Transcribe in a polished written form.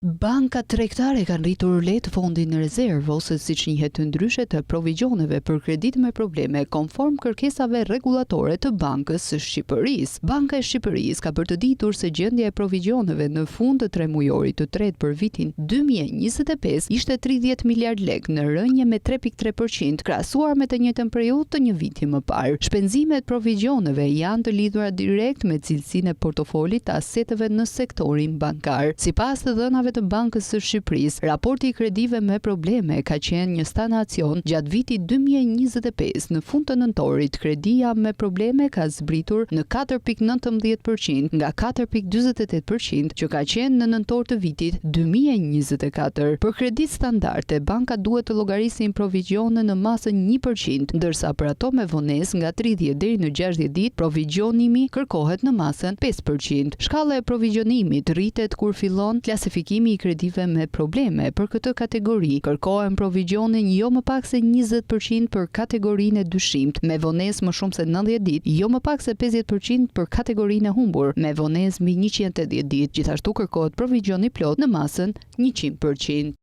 Bankat tregtare kanë rritur letë fondin në rezervë ose siç njihet të ndryshe të provizioneve për kredit me probleme konform kërkesave rregullatore të Bankës së Shqipërisë. Banka e Shqipërisë ka bërë të ditur se gjendja e provizioneve në fund të tremujorit të tretë për vitin 2025 ishte 30 miliard lekë në rënje me 3.3% krahasuar me të njëjtën periudhë të një viti më parë. Shpenzimet provizioneve janë të lidhura direkt me cilësinë e portofolit të aseteve në sektorin bankar. Sipas të dhënave të Bankës së Shqipërisë, raporti i kredive me probleme ka qenë një stagnacion gjatë vitit 2025. Në fund të nëntorit, kredia me probleme ka zbritur në 4.19% nga 4.48% që ka qenë në nëntor të vitit 2024. Për kredit standarde, banka duhet të llogarisin provizione në masën 1%, ndërsa për ato me vonesë nga 30 deri në 60 ditë, provizionimi kërkohet në masën 5%. Shkalla e provizionimit rritet kur fillon klasifikimi i kredive me probleme. Për këtë kategori kërkohen provizionin jo më pak se 20% për kategorinë e dyshimt, me vonesë më shumë se 90 ditë, jo më pak se 50% për kategorinë e humbur, me vonesë mbi 180 ditë. Gjithashtu kërkohet provizioni plot në masën 100%.